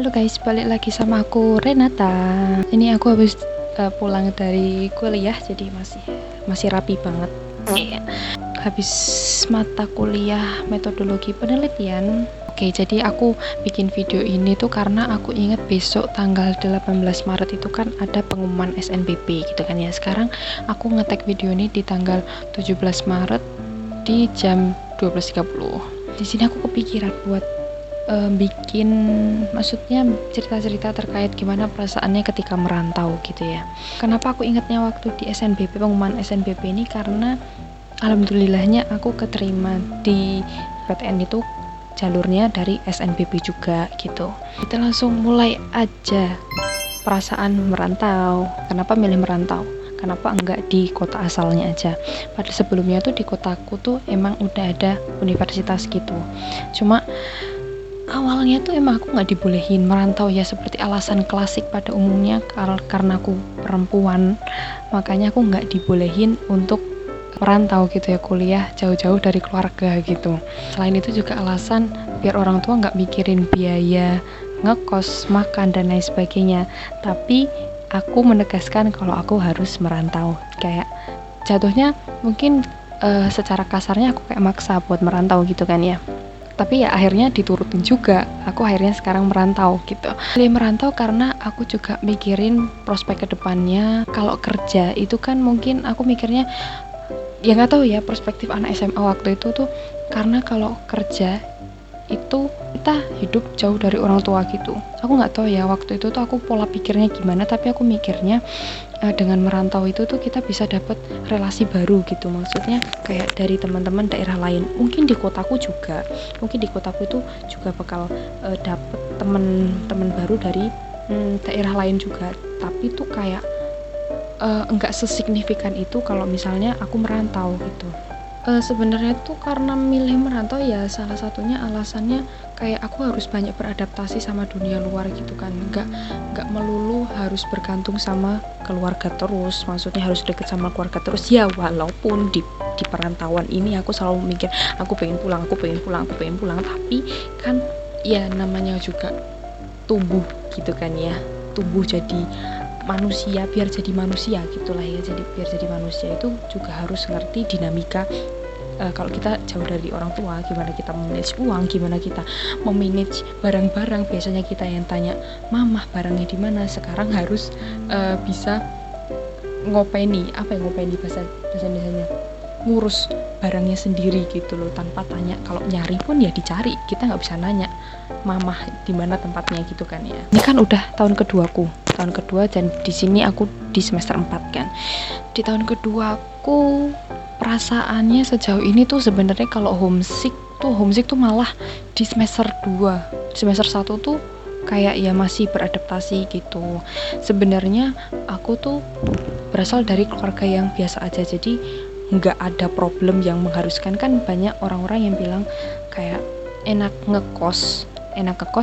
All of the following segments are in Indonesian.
Halo guys, balik lagi sama aku Renata. Ini aku habis pulang dari kuliah, jadi masih rapi banget. Iya. Habis mata kuliah metodologi penelitian. Oke, jadi aku bikin video ini tuh karena aku inget besok tanggal 18 Maret itu kan ada pengumuman SNBP gitu kan ya. Sekarang aku nge-tag video ini di tanggal 17 Maret di jam 12.30. Di sini aku kepikiran buat bikin, maksudnya cerita-cerita terkait gimana perasaannya ketika merantau gitu ya. Kenapa aku ingatnya waktu di SNBP, pengumuman SNBP ini, karena alhamdulillahnya aku keterima di PTN itu jalurnya dari SNBP juga gitu. Kita langsung mulai aja perasaan merantau. Kenapa milih merantau? Kenapa enggak di kota asalnya aja? Padahal sebelumnya tuh di kotaku tuh emang udah ada universitas gitu. Cuma awalnya tuh emang aku nggak dibolehin merantau ya, seperti alasan klasik pada umumnya, karena aku perempuan, makanya aku nggak dibolehin untuk merantau gitu ya, kuliah jauh-jauh dari keluarga gitu. Selain itu juga alasan biar orang tua nggak mikirin biaya ngekos, makan, dan lain sebagainya. Tapi aku menegaskan kalau aku harus merantau, kayak jatuhnya mungkin secara kasarnya aku kayak maksa buat merantau gitu kan ya. Tapi ya akhirnya diturutin juga, aku akhirnya sekarang merantau gitu. Pilih merantau karena aku juga mikirin prospek kedepannya. Kalau kerja itu kan mungkin aku mikirnya, ya nggak tahu ya, perspektif anak SMA waktu itu tuh, karena kalau kerja itu kita hidup jauh dari orang tua gitu. Aku nggak tahu ya waktu itu tuh aku pola pikirnya gimana, tapi aku mikirnya dengan merantau itu tuh kita bisa dapat relasi baru gitu. Maksudnya kayak dari teman-teman daerah lain, mungkin di kotaku juga, mungkin di kotaku itu juga bakal dapet teman-teman baru dari daerah lain juga. Tapi tuh kayak enggak sesignifikan itu kalau misalnya aku merantau gitu. Sebenarnya tuh karena milih merantau ya, salah satunya alasannya kayak aku harus banyak beradaptasi sama dunia luar gitu kan. Nggak melulu harus bergantung sama keluarga terus, maksudnya harus deket sama keluarga terus ya. Walaupun di perantauan ini aku selalu mikir aku pengen pulang, tapi kan ya namanya juga tumbuh gitu kan ya, tumbuh jadi manusia, biar jadi manusia gitulah ya. Jadi biar jadi manusia itu juga harus ngerti dinamika. Kalau kita jauh dari orang tua, gimana kita memanage uang, gimana kita memanage barang-barang. Biasanya kita yang tanya, mamah barangnya di mana. Sekarang harus bisa ngopeni, ngopeni bahasa Indonesianya, ngurus barangnya sendiri gitu loh, tanpa tanya. Kalau nyari pun ya dicari, kita nggak bisa nanya mamah di mana tempatnya gitu kan ya. Ini kan udah tahun kedua, dan di sini aku di semester 4 kan. Di tahun kedua aku perasaannya sejauh ini tuh sebenarnya kalau homesick tuh malah di semester 2. Semester 1 tuh kayak ya masih beradaptasi gitu. Sebenarnya aku tuh berasal dari keluarga yang biasa aja, jadi nggak ada problem yang mengharuskan. Kan banyak orang-orang yang bilang kayak enak ngekos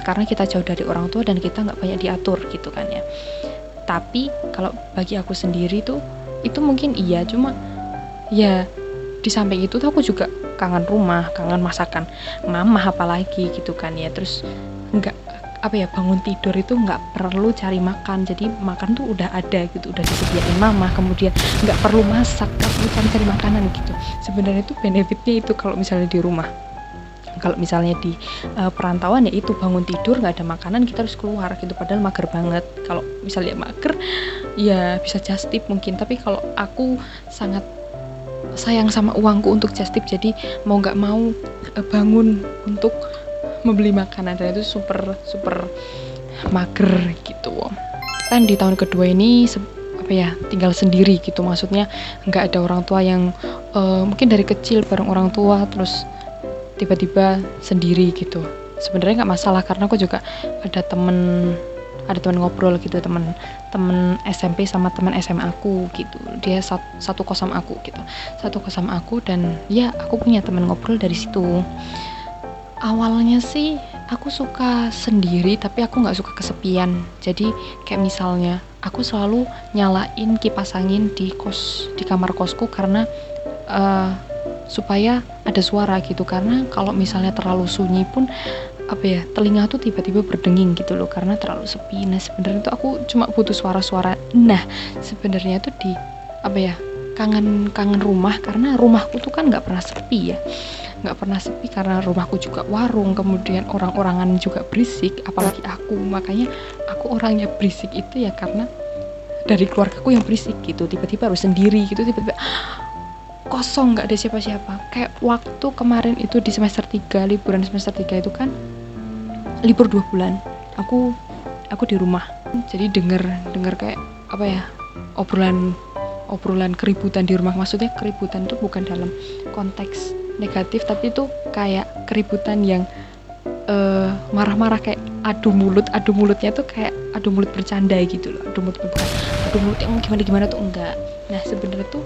karena kita jauh dari orang tua dan kita nggak banyak diatur gitu kan ya. Tapi kalau bagi aku sendiri tuh itu mungkin iya, cuma ya di samping itu tuh aku juga kangen rumah, kangen masakan mamah apalagi gitu kan ya. Terus nggak bangun tidur itu nggak perlu cari makan, jadi makan tuh udah ada gitu, udah disediain mamah, kemudian nggak perlu masak, nggak perlu cari makanan gitu. Sebenarnya itu benefitnya itu kalau misalnya di rumah. Kalau misalnya di perantauan ya itu bangun tidur nggak ada makanan, kita harus keluar gitu, padahal mager banget. Kalau misalnya mager ya bisa just tip mungkin, tapi kalau aku sangat sayang sama uangku untuk just tip, jadi mau nggak mau bangun untuk membeli makanan, dan itu super mager gitu. Kan di tahun kedua ini tinggal sendiri gitu, maksudnya nggak ada orang tua yang mungkin dari kecil bareng orang tua terus tiba-tiba sendiri gitu. Sebenarnya nggak masalah karena aku juga ada temen ngobrol gitu, temen SMP sama temen SMA aku gitu. Dia satu kos sama aku gitu, dan ya aku punya temen ngobrol dari situ. Awalnya sih aku suka sendiri, tapi aku nggak suka kesepian. Jadi kayak misalnya aku selalu nyalain kipas angin di kamar kosku karena supaya ada suara gitu, karena kalau misalnya terlalu sunyi pun apa ya, telinga tuh tiba-tiba berdenging gitu loh karena terlalu sepi. Nah sebenarnya tuh aku cuma butuh suara-suara. Nah sebenarnya tuh di apa ya, kangen rumah, karena rumahku tuh kan nggak pernah sepi ya, nggak pernah sepi karena rumahku juga warung, kemudian orang-orangan juga berisik, apalagi aku. Makanya aku orangnya berisik itu ya karena dari keluargaku yang berisik gitu, tiba-tiba harus sendiri gitu, tiba-tiba kosong, nggak ada siapa-siapa. Kayak waktu kemarin itu di semester 3, liburan semester 3 itu kan libur 2 bulan, aku di rumah. Jadi denger kayak apa ya, obrolan keributan di rumah. Maksudnya keributan itu bukan dalam konteks negatif, tapi itu kayak keributan yang marah-marah, kayak adu mulutnya tuh kayak adu mulut bercanda gitu loh. Adu mulut yang gimana tuh enggak. Nah sebenarnya tuh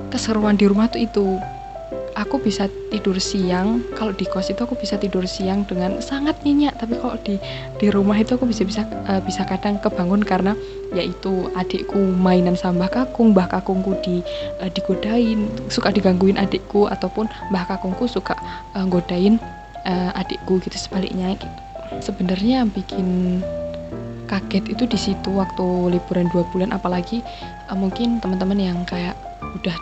keseruan di rumah tuh itu, aku bisa tidur siang. Kalau di kos itu aku bisa tidur siang dengan sangat nyenyak, tapi kalau di rumah itu aku bisa kadang kebangun karena yaitu adikku mainan sama mbah kakungku digodain, suka digangguin adikku, ataupun mbah kakungku suka godain adikku gitu, sebaliknya gitu. Sebenarnya yang bikin kaget itu di situ waktu liburan 2 bulan, apalagi mungkin teman-teman yang kayak udah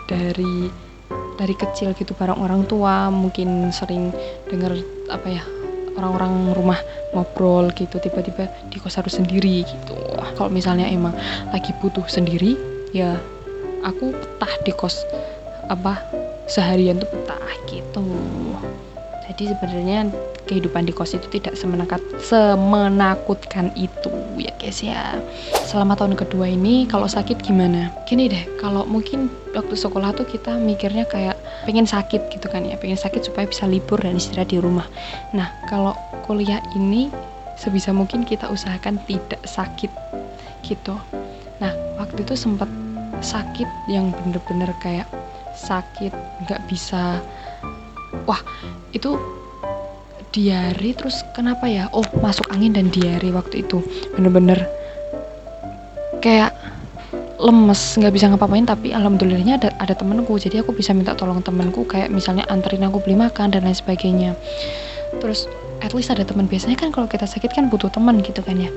dari kecil gitu bareng orang tua, mungkin sering dengar apa ya, orang-orang rumah ngobrol gitu, tiba-tiba di kos harus sendiri gitu. Kalau misalnya emang lagi butuh sendiri ya aku betah di kos, apa seharian tuh betah gitu. Jadi sebenarnya kehidupan di kos itu tidak semenakutkan itu ya guys ya. Selama tahun kedua ini kalau sakit gimana? Gini deh, kalau mungkin waktu sekolah tuh kita mikirnya kayak pengen sakit gitu kan ya, pengen sakit supaya bisa libur dan istirahat di rumah. Nah kalau kuliah ini sebisa mungkin kita usahakan tidak sakit gitu. Nah waktu itu sempat sakit yang bener-bener kayak sakit nggak bisa, wah itu diare, terus kenapa ya, masuk angin dan diare. Waktu itu bener-bener kayak lemes, nggak bisa ngapa-ngapain. Tapi alhamdulillahnya ada temenku, jadi aku bisa minta tolong temenku, kayak misalnya anterin aku beli makan dan lain sebagainya. Terus at least ada teman. Biasanya kan kalau kita sakit kan butuh teman gitu kan ya.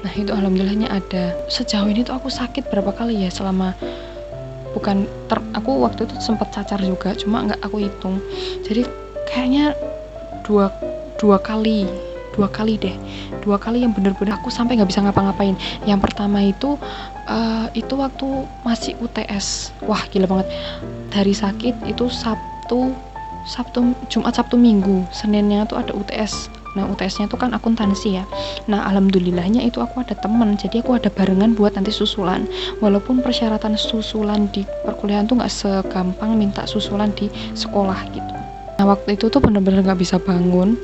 Nah itu alhamdulillahnya ada. Sejauh ini tuh aku sakit berapa kali ya, selama aku waktu itu sempat cacar juga, cuma nggak aku hitung. Jadi kayaknya dua kali yang bener-bener aku sampai nggak bisa ngapa-ngapain. Yang pertama itu waktu masih UTS. Wah gila banget, dari sakit itu Sabtu, Jumat, Sabtu, Minggu, Seninnya tuh ada UTS. Nah UTS-nya tuh kan akuntansi ya. Nah alhamdulillahnya itu aku ada temen, jadi aku ada barengan buat nanti susulan. Walaupun persyaratan susulan di perkuliahan tuh nggak segampang minta susulan di sekolah gitu. Nah waktu itu tuh bener-bener nggak bisa bangun,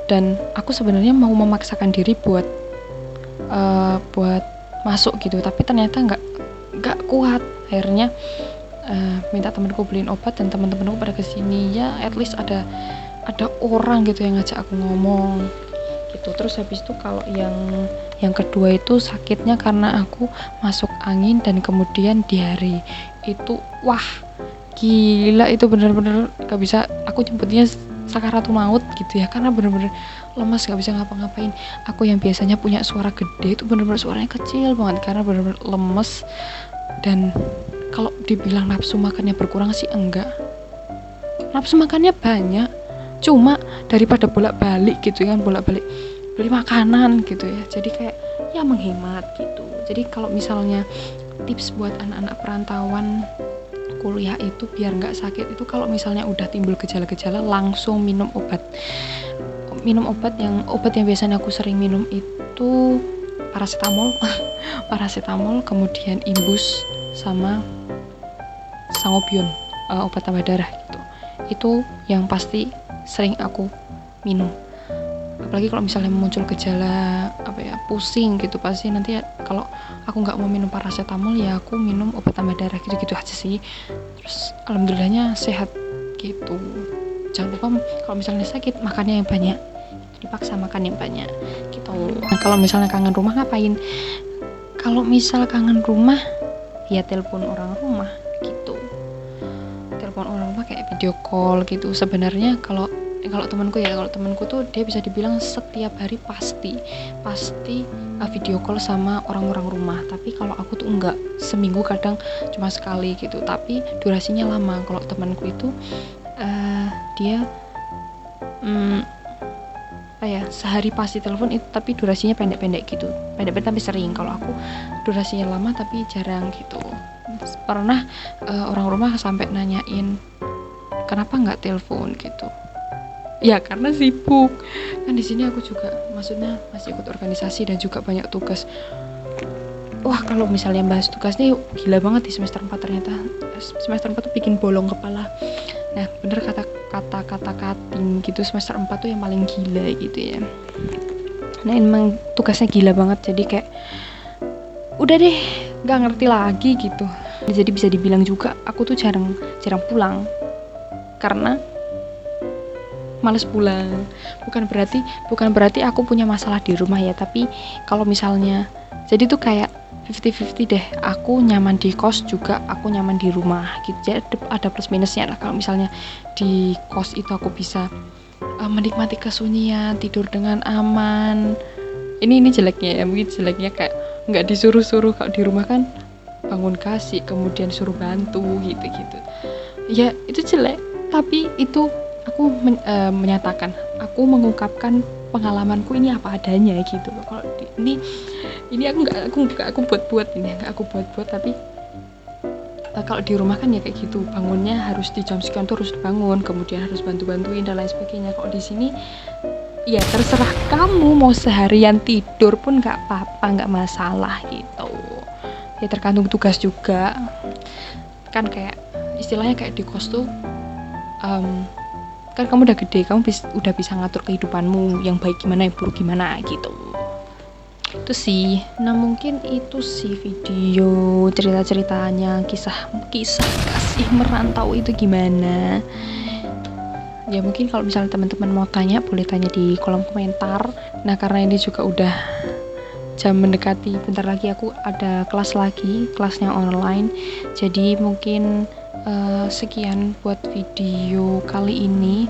dan aku sebenarnya mau memaksakan diri buat masuk gitu, tapi ternyata nggak kuat. Akhirnya minta temanku beliin obat, dan teman-temanku pada kesini ya, at least ada orang gitu yang ngajak aku ngomong gitu. Terus habis itu kalau yang kedua itu sakitnya karena aku masuk angin dan kemudian diare. Itu wah gila, itu bener-bener gak bisa, aku nyebutnya sakaratul maut gitu ya, karena bener-bener lemas, gak bisa ngapa-ngapain. Aku yang biasanya punya suara gede itu bener-bener suaranya kecil banget karena bener-bener lemes. Dan kalau dibilang nafsu makannya berkurang sih enggak, nafsu makannya banyak, cuma daripada bolak-balik gitu kan, bolak-balik beli makanan gitu ya, jadi kayak ya menghemat gitu. Jadi kalau misalnya tips buat anak-anak perantauan kuliah itu biar nggak sakit itu, kalau misalnya udah timbul gejala-gejala langsung minum obat yang biasanya aku sering minum itu paracetamol, kemudian imbus sama sangobion, obat tambah darah gitu. Itu yang pasti sering aku minum. Apalagi kalau misalnya muncul gejala pusing gitu, pasti nanti ya, kalau aku nggak mau minum paracetamol ya aku minum obat tambah darah gitu aja sih. Terus alhamdulillahnya sehat gitu. Jangan lupa kalau misalnya sakit makannya yang banyak, dipaksa makan yang banyak gitu. Nah kalau misalnya kangen rumah ngapain? Kalau misal kangen rumah ya telepon orang rumah gitu, telepon orang rumah kayak video call gitu. Sebenarnya kalau kalau temanku tuh dia bisa dibilang setiap hari pasti video call sama orang-orang rumah. Tapi kalau aku tuh enggak, seminggu kadang cuma sekali gitu, tapi durasinya lama. Kalau temanku itu dia sehari pasti telepon itu, tapi durasinya pendek-pendek gitu, pendek-pendek tapi sering. Kalau aku durasinya lama tapi jarang gitu. Pernah orang rumah sampai nanyain kenapa nggak telepon gitu. Ya karena sibuk kan. Di sini aku juga maksudnya masih ikut organisasi dan juga banyak tugas. Wah, kalau misalnya bahas tugas nih gila banget di semester 4 ternyata. Semester 4 tuh bikin bolong kepala. Nah, bener kata Kating gitu, semester 4 tuh yang paling gila gitu ya. Nah, emang tugasnya gila banget, jadi kayak udah deh nggak ngerti lagi gitu. Jadi bisa dibilang juga aku tuh jarang pulang karena males pulang. Bukan berarti aku punya masalah di rumah ya, tapi kalau misalnya jadi tuh kayak 50-50 deh. Aku nyaman di kos juga aku nyaman di rumah gitu. Jadi ada plus minusnya lah. Kalau misalnya di kos itu aku bisa menikmati kesunyian, tidur dengan aman. Ini jeleknya ya, mungkin jeleknya kayak nggak disuruh-suruh. Kalau di rumah kan bangun kasih, kemudian suruh bantu gitu-gitu. Ya itu jelek, tapi itu aku menyatakan, aku mengungkapkan pengalamanku ini apa adanya gitu. Kalau ini aku buat ini, nggak aku buat, tapi kalau di rumah kan ya kayak gitu, bangunnya harus di jam sekian tuh harus bangun, kemudian harus bantuin dan lain sebagainya. Kalau di sini ya terserah kamu mau seharian tidur pun nggak apa-apa, nggak masalah gitu. Ya tergantung tugas juga kan, kayak istilahnya kayak di kos tuh kan kamu udah gede, kamu udah bisa ngatur kehidupanmu yang baik gimana, yang buruk gimana gitu. Itu sih. Nah, mungkin itu sih video cerita-ceritanya, kisah kasih merantau itu gimana. Ya mungkin kalau misalnya teman-teman mau tanya, boleh tanya di kolom komentar. Nah, karena ini juga udah jam mendekati, bentar lagi aku ada kelas lagi, kelasnya online. Jadi mungkin sekian buat video kali ini.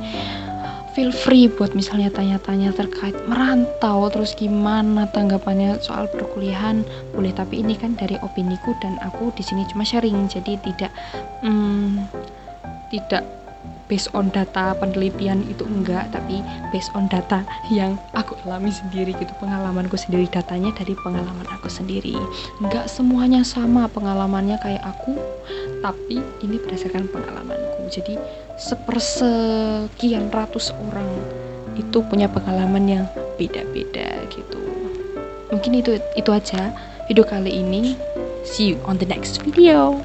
Feel free buat misalnya tanya-tanya terkait merantau, terus gimana tanggapannya soal perkuliahan, boleh. Tapi ini kan dari opiniku dan aku di sini cuma sharing, jadi tidak based on data penelitian itu enggak, tapi based on data yang aku alami sendiri gitu, pengalamanku sendiri, datanya dari pengalaman aku sendiri. Enggak semuanya sama pengalamannya kayak aku, tapi ini berdasarkan pengalamanku. Jadi sepersekian ratus orang itu punya pengalaman yang beda-beda gitu. Mungkin itu aja video kali ini. See you on the next video.